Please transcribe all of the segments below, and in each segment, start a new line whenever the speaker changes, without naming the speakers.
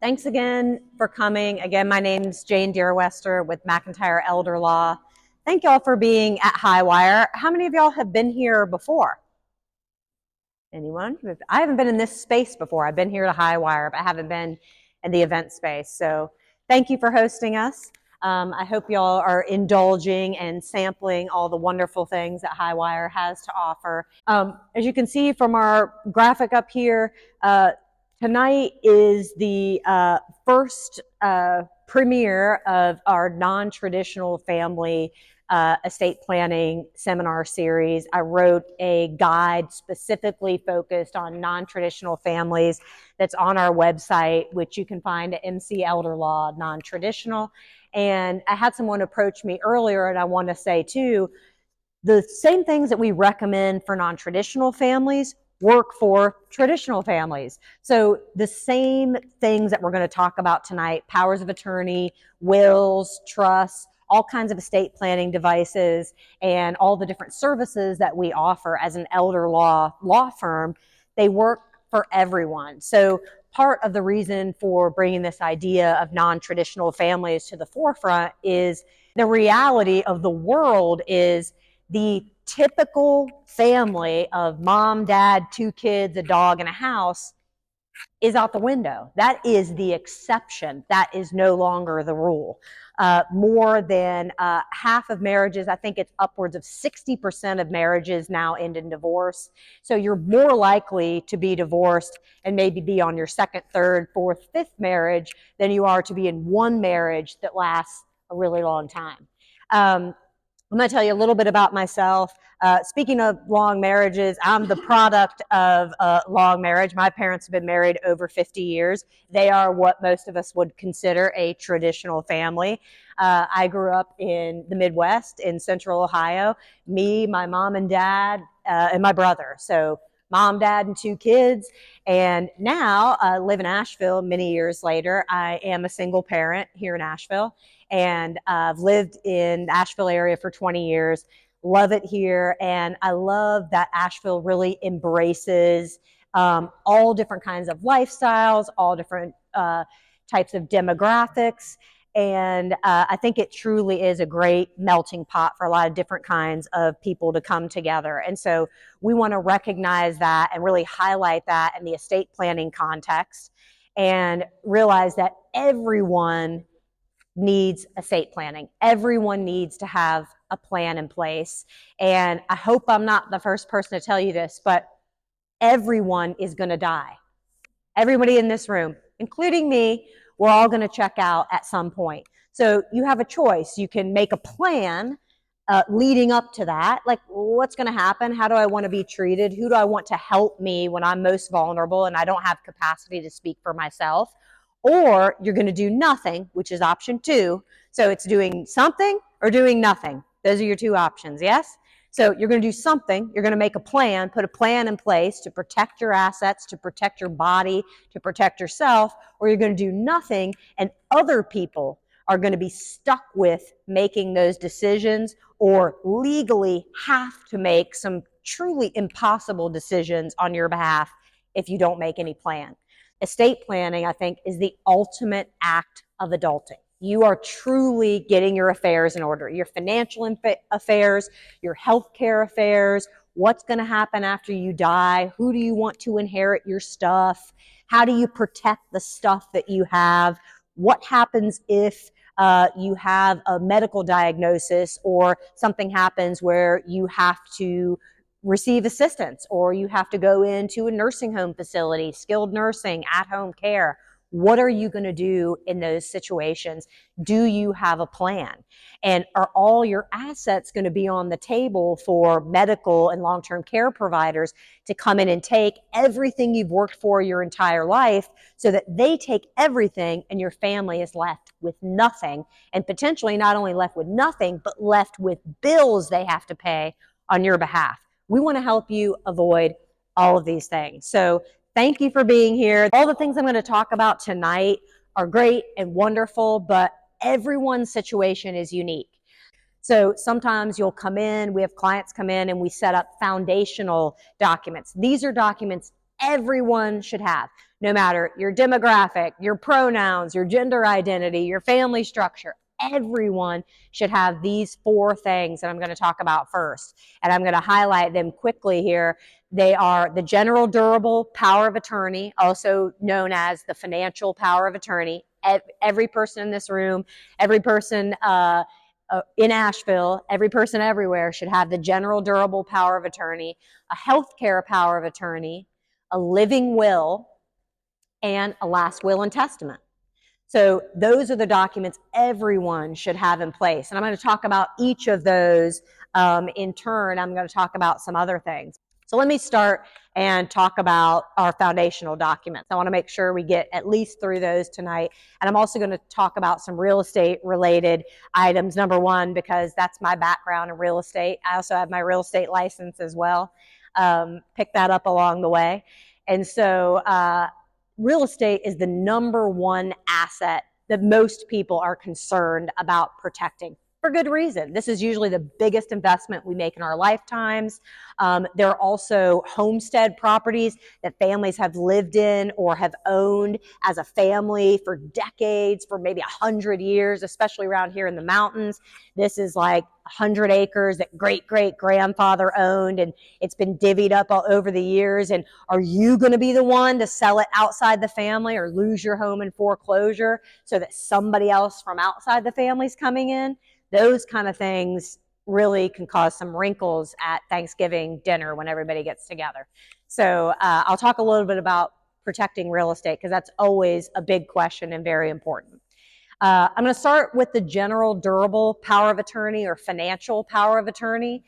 Thanks again for coming. Again, my name's Jane Dearwester with McIntyre Elder Law. Thank y'all for being at Highwire. How many of y'all have been here before? Anyone? I haven't been in this space before. I've been here to Highwire, but I haven't been in the event space. So thank you for hosting us. I hope y'all are indulging and sampling all the wonderful things that Highwire has to offer. As you can see from our graphic up here, tonight is the first premiere of our non-traditional family estate planning seminar series. I wrote a guide specifically focused on non-traditional families that's on our website, which you can find at MC Elder Law Non-Traditional. And I had someone approach me earlier, and I want to say too, the same things that we recommend for non-traditional families work for traditional families. So the same things that we're going to talk about tonight, powers of attorney, wills, trusts, all kinds of estate planning devices, and all the different services that we offer as an elder law firm, they work for everyone. So part of the reason for bringing this idea of non-traditional families to the forefront is the reality of the world is the typical family of mom, dad, 2 kids, a dog, and a house is out the window. That is the exception. That is no longer the rule. More than half of marriages, I think it's upwards of 60% of marriages now end in divorce. So you're more likely to be divorced and maybe be on your second, third, fourth, fifth marriage than you are to be in one marriage that lasts a really long time. I'm going to tell you a little bit about myself. Speaking of long marriages, I'm the product of a long marriage. My parents have been married over 50 years. They are what most of us would consider a traditional family. I grew up in the Midwest in Central Ohio. Me, my mom and dad, and my brother. So mom, dad, and 2 kids. And now I live in Asheville many years later. I am a single parent here in Asheville. And I've lived in the Asheville area for 20 years, love it here. And I love that Asheville really embraces all different kinds of lifestyles, all different types of demographics. And I think it truly is a great melting pot for a lot of different kinds of people to come together. And so we want to recognize that and really highlight that in the estate planning context and realize that everyone needs estate planning. Everyone needs to have a plan in place. And I hope I'm not the first person to tell you this, but everyone is going to die. Everybody in this room, including me, we're all going to check out at some point. So you have a choice. You can make a plan leading up to that. Like, what's going to happen? How do I want to be treated? Who do I want to help me when I'm most vulnerable and I don't have capacity to speak for myself? Or you're going to do nothing, which is option 2. So it's doing something or doing nothing. Those are your 2 options, yes? So you're going to do something. You're going to make a plan, put a plan in place to protect your assets, to protect your body, to protect yourself, or you're going to do nothing, and other people are going to be stuck with making those decisions or legally have to make some truly impossible decisions on your behalf if you don't make any plan. Estate planning, I think, is the ultimate act of adulting. You are truly getting your affairs in order, your financial affairs, your healthcare affairs, what's going to happen after you die, who do you want to inherit your stuff, how do you protect the stuff that you have, what happens if you have a medical diagnosis or something happens where you have to receive assistance or you have to go into a nursing home facility, skilled nursing, at-home care. What are you going to do in those situations? Do you have a plan? And are all your assets going to be on the table for medical and long-term care providers to come in and take everything you've worked for your entire life so that they take everything and your family is left with nothing, and potentially not only left with nothing, but left with bills they have to pay on your behalf? We want to help you avoid all of these things. So thank you for being here. All the things I'm going to talk about tonight are great and wonderful, but everyone's situation is unique. So sometimes you'll come in, we have clients come in and we set up foundational documents. These are documents everyone should have, no matter your demographic, your pronouns, your gender identity, your family structure. Everyone should have these 4 things that I'm going to talk about first, and I'm going to highlight them quickly here. They are the general durable power of attorney, also known as the financial power of attorney. Every person in this room, every person in Asheville, every person everywhere should have the general durable power of attorney, a healthcare power of attorney, a living will, and a last will and testament. So those are the documents everyone should have in place. And I'm going to talk about each of those in turn. I'm going to talk about some other things. So let me start and talk about our foundational documents. I want to make sure we get at least through those tonight. And I'm also going to talk about some real estate related items. Number one, because that's my background in real estate. I also have my real estate license as well. Pick that up along the way. And so real estate is the number one asset that most people are concerned about protecting, for good reason. This is usually the biggest investment we make in our lifetimes. There are also homestead properties that families have lived in or have owned as a family for decades, for maybe 100 years, especially around here in the mountains. This is like 100 acres that great-great-grandfather owned, and it's been divvied up all over the years. And are you going to be the one to sell it outside the family or lose your home in foreclosure so that somebody else from outside the family's coming in? Those kind of things really can cause some wrinkles at Thanksgiving dinner when everybody gets together. So I'll talk a little bit about protecting real estate because that's always a big question and very important. I'm going to start with the general durable power of attorney or financial power of attorney.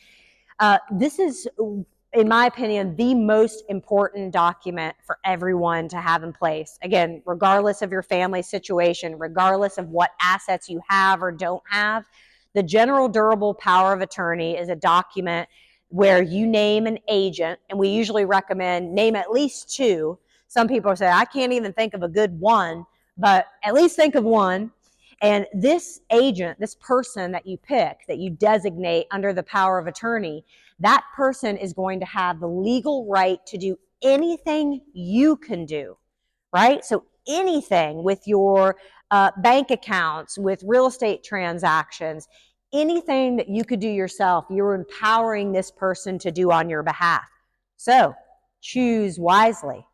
This is, in my opinion, the most important document for everyone to have in place. Again, regardless of your family situation, regardless of what assets you have or don't have, the general durable power of attorney is a document where you name an agent, and we usually recommend name at least 2. Some people say, I can't even think of a good one, but at least think of one. And this agent, this person that you pick, that you designate under the power of attorney, that person is going to have the legal right to do anything you can do, right? So anything with your bank accounts, with real estate transactions, anything that you could do yourself, you're empowering this person to do on your behalf. So choose wisely.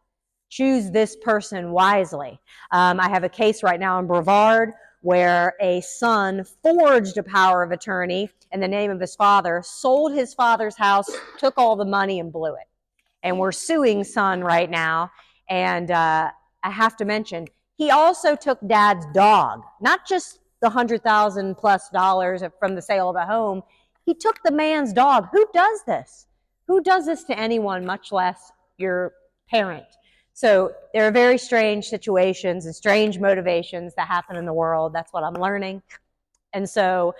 Choose this person wisely. I have a case right now in Brevard where a son forged a power of attorney in the name of his father, sold his father's house, took all the money and blew it. And we're suing son right now. And I have to mention, he also took dad's dog, not just the $100,000+ from the sale of the home. He took the man's dog. Who does this? Who does this to anyone, much less your parent? So there are very strange situations and strange motivations that happen in the world. That's what I'm learning. And so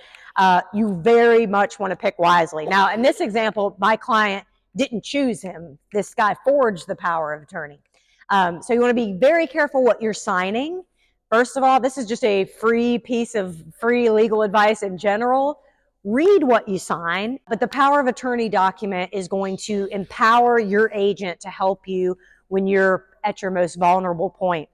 you very much want to pick wisely. Now, in this example, my client didn't choose him. This guy forged the power of attorney. So you want to be very careful what you're signing. First of all, this is just a free piece of free legal advice in general. Read what you sign, but the power of attorney document is going to empower your agent to help you when you're at your most vulnerable point.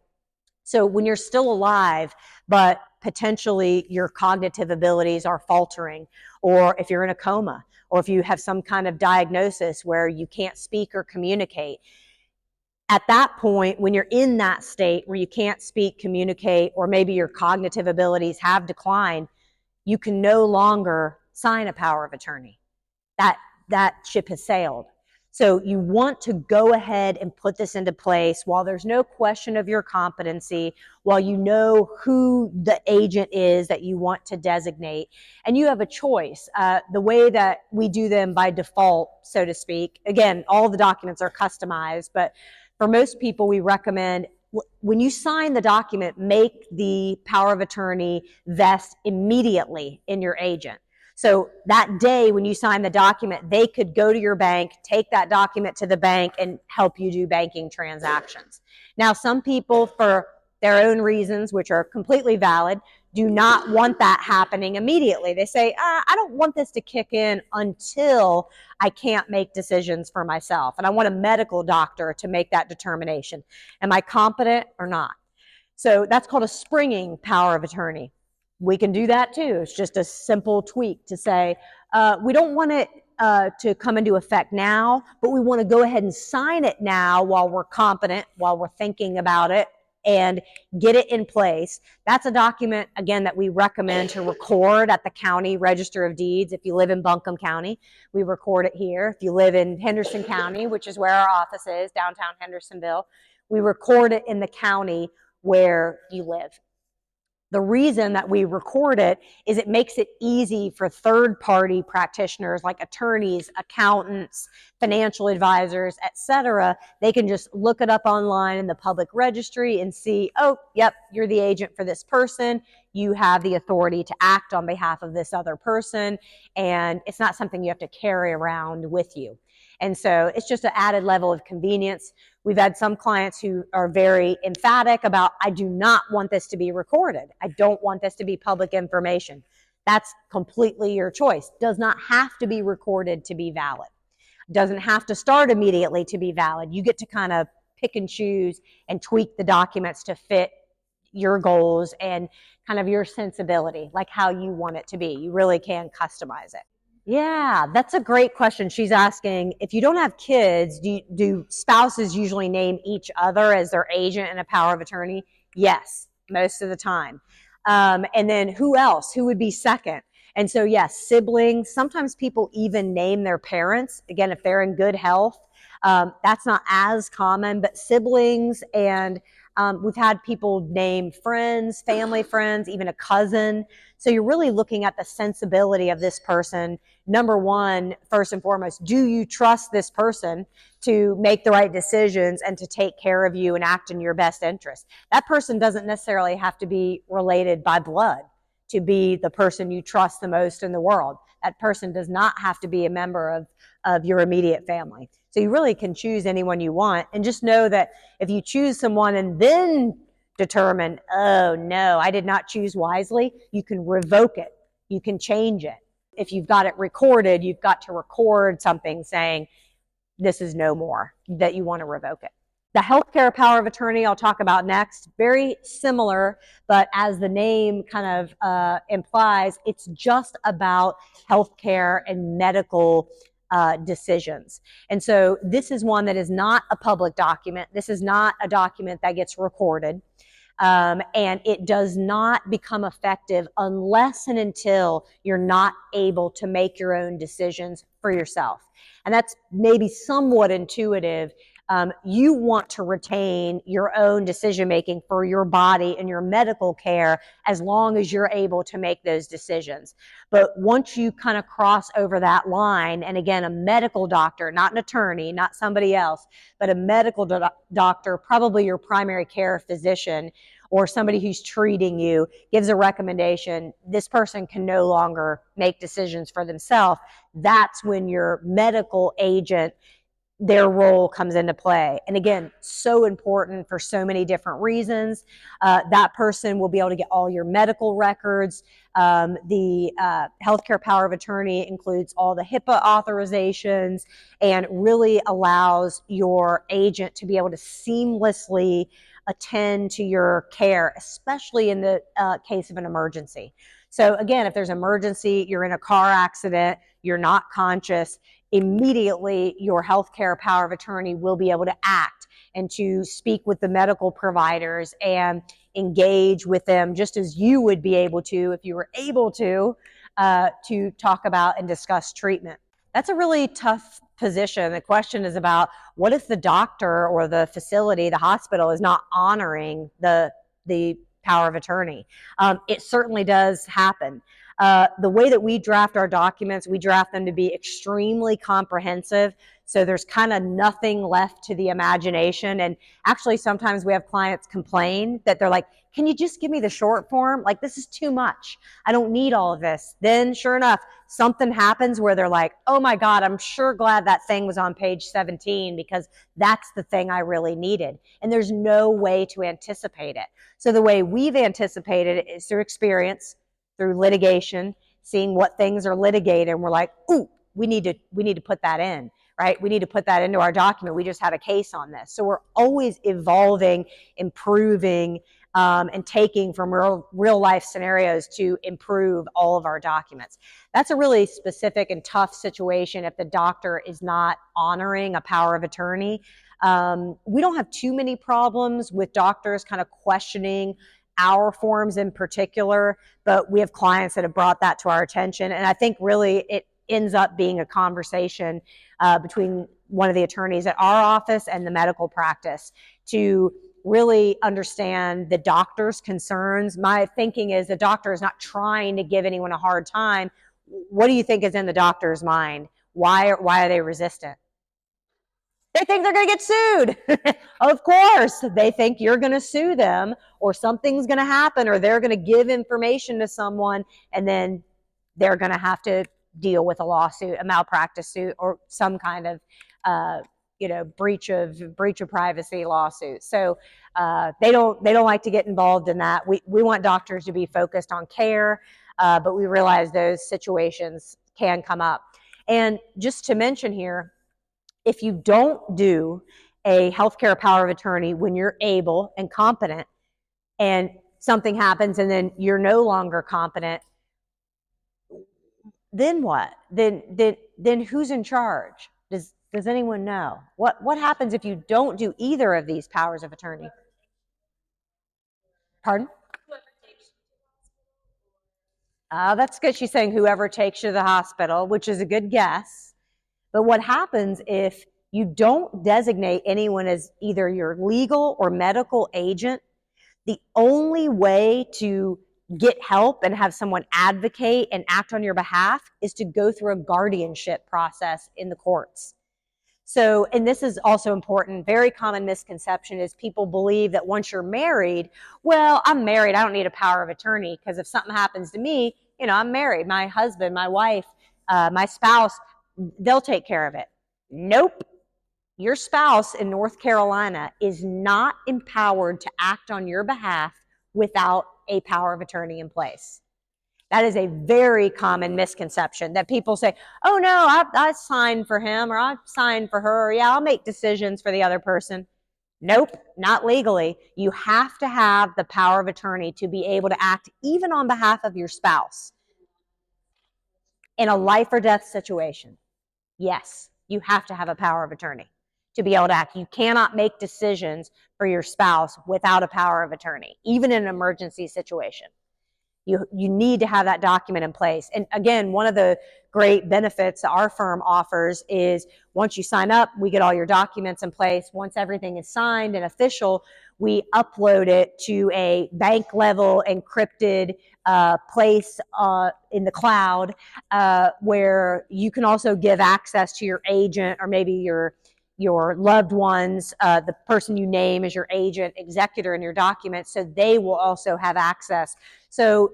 So when you're still alive, but potentially your cognitive abilities are faltering, or if you're in a coma, or if you have some kind of diagnosis where you can't speak or communicate, at that point, when you're in that state where you can't speak, communicate, or maybe your cognitive abilities have declined, you can no longer sign a power of attorney. That ship has sailed. So you want to go ahead and put this into place while there's no question of your competency, while you know who the agent is that you want to designate, and you have a choice. The way that we do them by default, so to speak, again, all the documents are customized, but for most people, we recommend when you sign the document, make the power of attorney vest immediately in your agent. So that day when you sign the document, they could go to your bank, take that document to the bank, and help you do banking transactions. Now, some people, for their own reasons, which are completely valid, do not want that happening immediately. They say, I don't want this to kick in until I can't make decisions for myself. And I want a medical doctor to make that determination. Am I competent or not? So that's called a springing power of attorney. We can do that too. It's just a simple tweak to say, we don't want it to come into effect now, but we want to go ahead and sign it now while we're competent, while we're thinking about it, and get it in place. That's a document, again, that we recommend to record at the county register of deeds. If you live in Buncombe County, we record it here. If you live in Henderson County, which is where our office is, downtown Hendersonville, we record it in the county where you live. The reason that we record it is it makes it easy for third-party practitioners like attorneys, accountants, financial advisors, etc. They can just look it up online in the public registry and see, oh, yep, you're the agent for this person. You have the authority to act on behalf of this other person, and it's not something you have to carry around with you. And so it's just an added level of convenience. We've had some clients who are very emphatic about, I do not want this to be recorded. I don't want this to be public information. That's completely your choice. Does not have to be recorded to be valid. Doesn't have to start immediately to be valid. You get to kind of pick and choose and tweak the documents to fit your goals and kind of your sensibility, like how you want it to be. You really can customize it. Yeah, that's a great question. She's asking, if you don't have kids, do spouses usually name each other as their agent and a power of attorney? Yes, most of the time. And then who else? Who would be second? And so, yes, siblings. Sometimes people even name their parents. Again, if they're in good health, that's not as common, but siblings, and we've had people name friends, family friends, even a cousin. So you're really looking at the sensibility of this person. Number one, first and foremost, do you trust this person to make the right decisions and to take care of you and act in your best interest? That person doesn't necessarily have to be related by blood to be the person you trust the most in the world. That person does not have to be a member of your immediate family. So you really can choose anyone you want, and just know that if you choose someone and then determine, oh no, I did not choose wisely, you can revoke it. You can change it. If you've got it recorded, you've got to record something saying this is no more, that you want to revoke it. The healthcare power of attorney I'll talk about next. Very similar, but as the name kind of implies, it's just about healthcare and medical decisions. And so this is one that is not a public document. This is not a document that gets recorded. And it does not become effective unless and until you're not able to make your own decisions for yourself. And that's maybe somewhat intuitive. You want to retain your own decision-making for your body and your medical care as long as you're able to make those decisions. But once you kind of cross over that line, and again, a medical doctor, not an attorney, not somebody else, but a medical doctor, probably your primary care physician or somebody who's treating you, gives a recommendation, this person can no longer make decisions for themselves. That's when your medical agent, their role comes into play. And again, so important for so many different reasons. That person will be able to get all your medical records. The healthcare power of attorney includes all the HIPAA authorizations and really allows your agent to be able to seamlessly attend to your care, especially in the case of an emergency. So again, if there's an emergency, you're in a car accident, you're not conscious, immediately your healthcare power of attorney will be able to act and to speak with the medical providers and engage with them just as you would be able to if you were able to talk about and discuss treatment. That's a really tough position. The question is about, what if the doctor or the facility, the hospital, is not honoring the power of attorney? It certainly does happen. The way that we draft our documents, we draft them to be extremely comprehensive. So there's kind of nothing left to the imagination. And actually, sometimes we have clients complain that they're like, can you just give me the short form? Like, this is too much. I don't need all of this. Then sure enough, something happens where they're like, oh my God, I'm sure glad that thing was on page 17 because that's the thing I really needed. And there's no way to anticipate it. So the way we've anticipated it is through experience, through litigation, seeing what things are litigated. And we're like, ooh, we need to put that in, right? We need to put that into our document. We just had a case on this. So we're always evolving, improving, and taking from real life scenarios to improve all of our documents. That's a really specific and tough situation if the doctor is not honoring a power of attorney. We don't have too many problems with doctors kind of questioning our forms in particular, but we have clients that have brought that to our attention. And I think really it ends up being a conversation between one of the attorneys at our office and the medical practice to really understand the doctor's concerns. My thinking is the doctor is not trying to give anyone a hard time. What do you think is in the doctor's mind? Why are they resistant? They think they're going to get sued. Of course, they think you're going to sue them or something's going to happen or they're going to give information to someone and then they're going to have to deal with a lawsuit, a malpractice suit, or some kind of breach of privacy lawsuit. So they don't like to get involved in that. We want doctors to be focused on care, but we realize those situations can come up. And just to mention here, if you don't do a healthcare power of attorney when you're able and competent, and something happens and then you're no longer competent, then what? Then who's in charge? Does anyone know? What happens if you don't do either of these powers of attorney? Pardon? That's good. She's saying whoever takes you to the hospital, which is a good guess. But what happens if you don't designate anyone as either your legal or medical agent? The only way to get help and have someone advocate and act on your behalf is to go through a guardianship process in the courts. So, and this is also important, very common misconception is people believe that once you're married, well, I'm married, I don't need a power of attorney because if something happens to me, I'm married, my husband, my wife, my spouse, they'll take care of it. Nope. Your spouse in North Carolina is not empowered to act on your behalf without a power of attorney in place. That is a very common misconception that people say, oh no, I signed for him or I signed for her. Or, yeah, I'll make decisions for the other person. Nope, not legally. You have to have the power of attorney to be able to act even on behalf of your spouse in a life or death situation. Yes, you have to have a power of attorney to be able to act. You cannot make decisions for your spouse without a power of attorney, even in an emergency situation. You need to have that document in place. And again, one of the great benefits that our firm offers is once you sign up, we get all your documents in place. Once everything is signed and official, we upload it to a bank level encrypted place in the cloud where you can also give access to your agent or maybe your loved ones, the person you name as your agent, executor in your document, so they will also have access. So,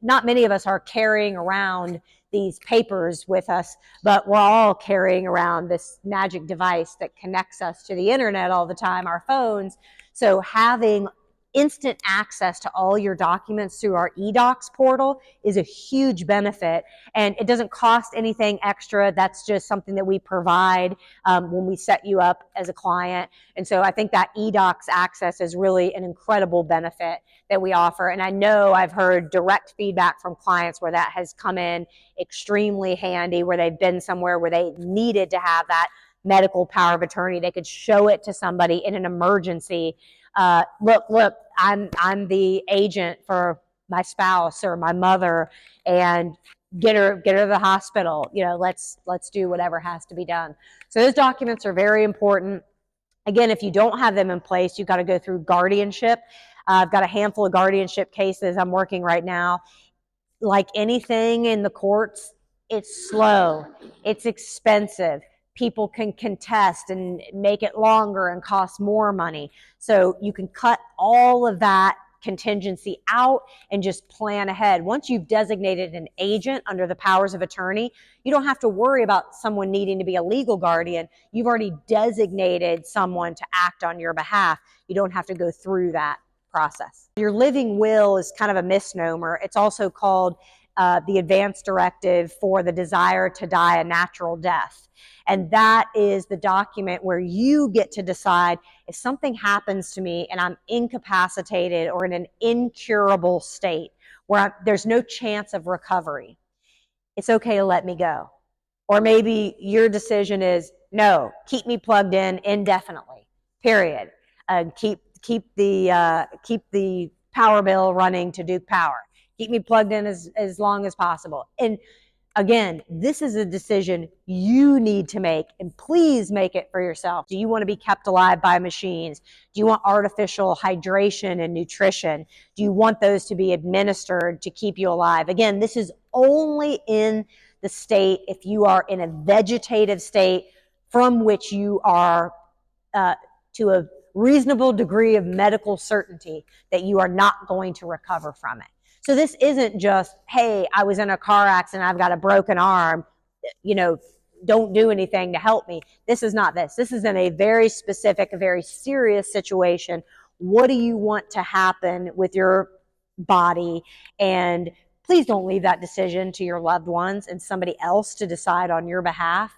not many of us are carrying around these papers with us, but we're all carrying around this magic device that connects us to the internet all the time, our phones. So having instant access to all your documents through our eDocs portal is a huge benefit, and it doesn't cost anything extra. That's just something that we provide when we set you up as a client. And so I think that eDocs access is really an incredible benefit that we offer. And I know I've heard direct feedback from clients where that has come in extremely handy, where they've been somewhere where they needed to have that medical power of attorney. They could show it to somebody in an emergency. Look, I'm the agent for my spouse or my mother, and get her to the hospital. Let's do whatever has to be done. So those documents are very important. Again, if you don't have them in place, you've got to go through guardianship. I've got a handful of guardianship cases I'm working right now. like anything in the courts, it's slow, it's expensive. People can contest and make it longer and cost more money. So you can cut all of that contingency out and just plan ahead. Once you've designated an agent under the powers of attorney, you don't have to worry about someone needing to be a legal guardian. You've already designated someone to act on your behalf. You don't have to go through that process. Your living will is kind of a misnomer. It's also called the advance directive for the desire to die a natural death. And that is the document where you get to decide if something happens to me and I'm incapacitated or in an incurable state where there's no chance of recovery, it's okay to let me go. Or maybe your decision is, no, keep me plugged in indefinitely, period. Keep the power bill running to Duke Power. Keep me plugged in as long as possible. And again, this is a decision you need to make, and please make it for yourself. Do you want to be kept alive by machines? Do you want artificial hydration and nutrition? Do you want those to be administered to keep you alive? Again, this is only in the state if you are in a vegetative state from which you are to a reasonable degree of medical certainty that you are not going to recover from it. So this isn't just, hey, I was in a car accident, I've got a broken arm, don't do anything to help me. This is not this. This is in a very specific, a very serious situation. What do you want to happen with your body? And please don't leave that decision to your loved ones and somebody else to decide on your behalf.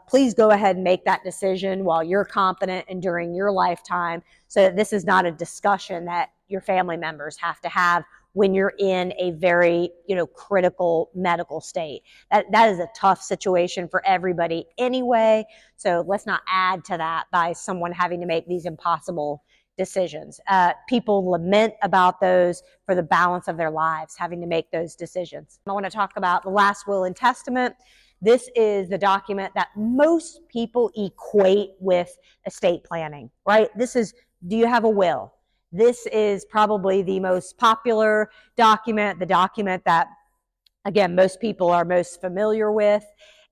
Please go ahead and make that decision while you're competent and during your lifetime, so that this is not a discussion that your family members have to have when you're in a very, critical medical state. That is a tough situation for everybody anyway. So let's not add to that by someone having to make these impossible decisions. People lament about those for the balance of their lives, having to make those decisions. I want to talk about the last will and testament. This is the document that most people equate with estate planning, right? This is, do you have a will? This is probably the most popular document, the document that, again, most people are most familiar with.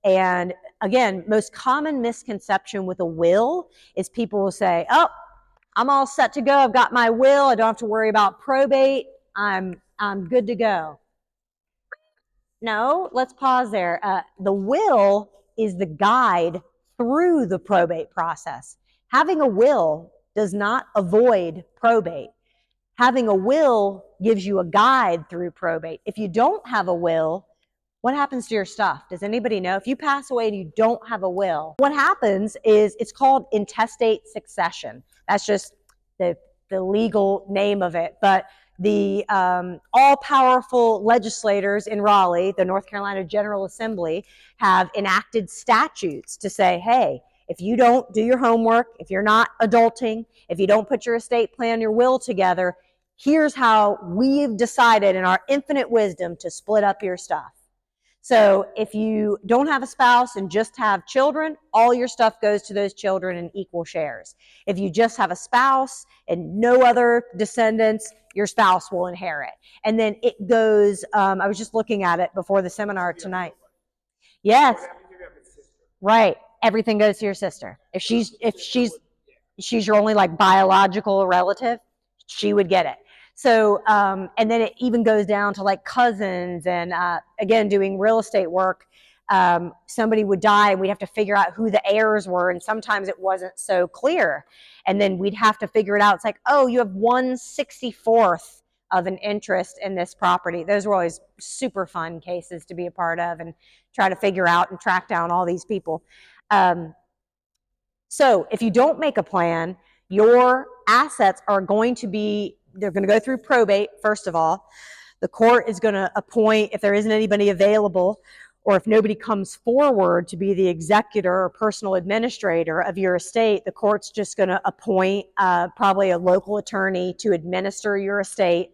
And again, most common misconception with a will is people will say, oh, I'm all set to go. I've got my will. I don't have to worry about probate. I'm good to go. No, let's pause there. The will is the guide through the probate process. Having a will does not avoid probate. Having a will gives you a guide through probate. If you don't have a will, what happens to your stuff? Does anybody know? If you pass away and you don't have a will, what happens is it's called intestate succession. That's just the legal name of it. But the all-powerful legislators in Raleigh, the North Carolina General Assembly, have enacted statutes to say, hey, if you don't do your homework, if you're not adulting, if you don't put your estate plan, your will together, here's how we've decided in our infinite wisdom to split up your stuff. So if you don't have a spouse and just have children, all your stuff goes to those children in equal shares. If you just have a spouse and no other descendants, your spouse will inherit. And then it goes, I was just looking at it before the seminar tonight. Yes. Right. Everything goes to your sister. If she's your only like biological relative, she would get it. So, and then it even goes down to like cousins and, again, doing real estate work. Somebody would die and we'd have to figure out who the heirs were. And sometimes it wasn't so clear. And then we'd have to figure it out. It's like, oh, you have 1/64th of an interest in this property. Those were always super fun cases to be a part of and try to figure out and track down all these people. So if you don't make a plan, your assets are going to be, they're going to go through probate, first of all. The court is going to appoint, if there isn't anybody available, or if nobody comes forward to be the executor or personal administrator of your estate, the court's just going to appoint probably a local attorney to administer your estate,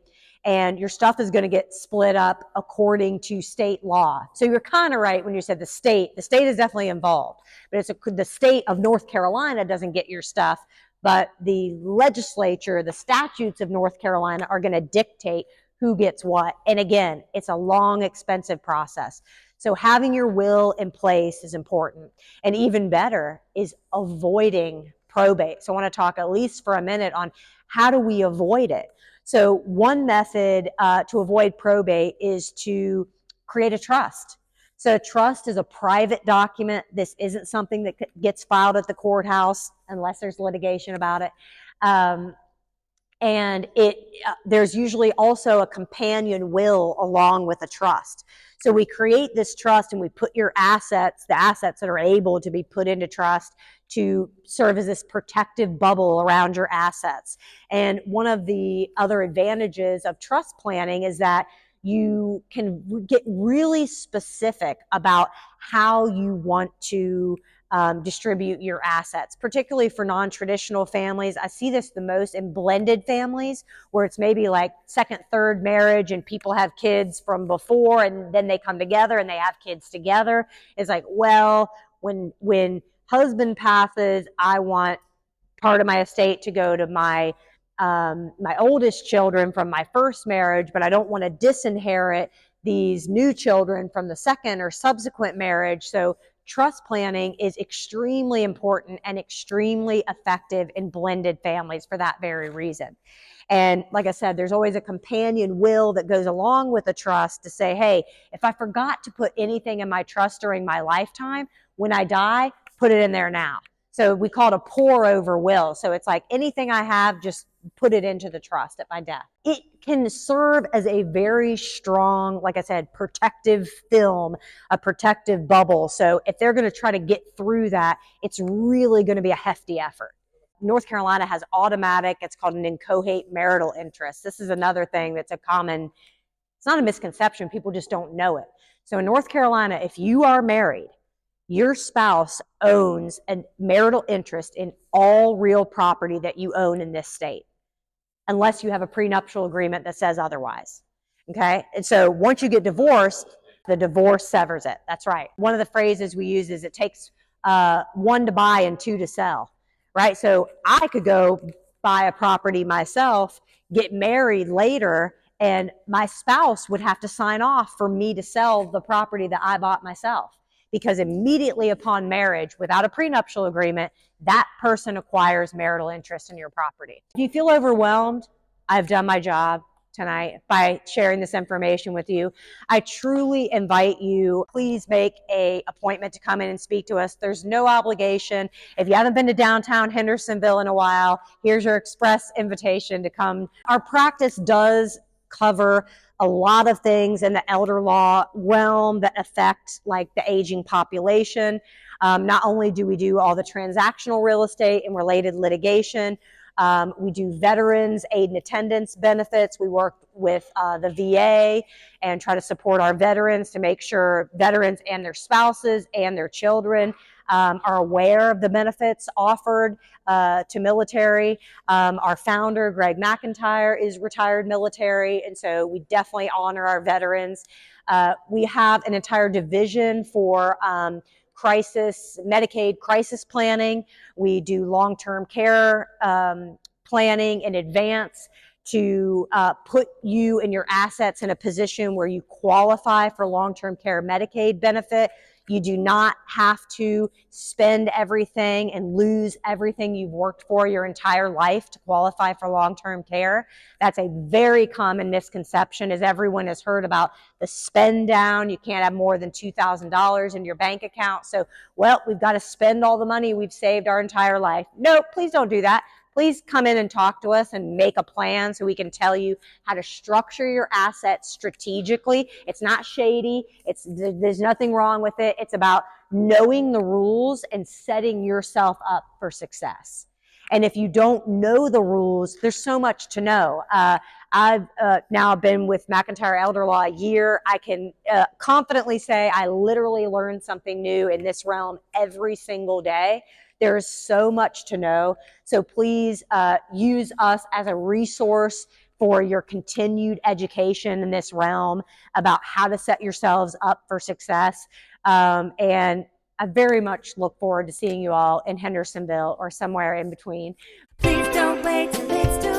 and your stuff is going to get split up according to state law. So you're kind of right when you said the state is definitely involved, but it's the state of North Carolina doesn't get your stuff, but the legislature, the statutes of North Carolina are going to dictate who gets what. And again, it's a long, expensive process. So having your will in place is important. And even better is avoiding probate. So I want to talk at least for a minute on how do we avoid it. So one method to avoid probate is to create a trust. So a trust is a private document. This isn't something that gets filed at the courthouse unless there's litigation about it. And there's usually also a companion will along with a trust. So we create this trust and we put your assets, the assets that are able to be put into trust, to serve as this protective bubble around your assets. And one of the other advantages of trust planning is that you can get really specific about how you want to distribute your assets, particularly for non-traditional families. I see this the most in blended families where it's maybe like second, third marriage and people have kids from before and then they come together and they have kids together. It's like, well, when husband passes, I want part of my estate to go to my oldest children from my first marriage, but I don't want to disinherit these new children from the second or subsequent marriage. So trust planning is extremely important and extremely effective in blended families for that very reason. And like I said, there's always a companion will that goes along with a trust to say, hey, if I forgot to put anything in my trust during my lifetime, when I die, put it in there now. So we call it a pour over will. So it's like anything I have, just put it into the trust at my death. It can serve as a very strong, like I said, protective film, a protective bubble. So if they're going to try to get through that, it's really going to be a hefty effort. North Carolina has automatic, it's called an inchoate marital interest. This is another thing that's a common, it's not a misconception, people just don't know it. So in North Carolina, if you are married, your spouse owns a marital interest in all real property that you own in this state, unless you have a prenuptial agreement that says otherwise. Okay? And so once you get divorced, the divorce severs it. That's right. One of the phrases we use is it takes one to buy and two to sell, right? So I could go buy a property myself, get married later, and my spouse would have to sign off for me to sell the property that I bought myself. Because immediately upon marriage, without a prenuptial agreement, that person acquires marital interest in your property. If you feel overwhelmed, I've done my job tonight by sharing this information with you. I truly invite you, please make an appointment to come in and speak to us. There's no obligation. If you haven't been to downtown Hendersonville in a while, here's your express invitation to come. Our practice does cover a lot of things in the elder law realm that affect like the aging population. Not only do we do all the transactional real estate and related litigation, we do veterans aid and attendance benefits. We work with the VA and try to support our veterans to make sure veterans and their spouses and their children are aware of the benefits offered to military. Our founder, Greg McIntyre, is retired military, and so we definitely honor our veterans. We have an entire division for Medicaid crisis planning. We do long-term care planning in advance to put you and your assets in a position where you qualify for long-term care Medicaid benefit. You do not have to spend everything and lose everything you've worked for your entire life to qualify for long-term care. That's a very common misconception, as everyone has heard about the spend down. You can't have more than $2,000 in your bank account. So, well, we've got to spend all the money we've saved our entire life. No, please don't do that. Please come in and talk to us and make a plan so we can tell you how to structure your assets strategically. It's not shady. There's nothing wrong with it. It's about knowing the rules and setting yourself up for success. And if you don't know the rules, there's so much to know. I've now been with McIntyre Elder Law a year. I can confidently say I literally learn something new in this realm every single day. There is so much to know. So please use us as a resource for your continued education in this realm about how to set yourselves up for success. And I very much look forward to seeing you all in Hendersonville or somewhere in between. Please don't wait till it's too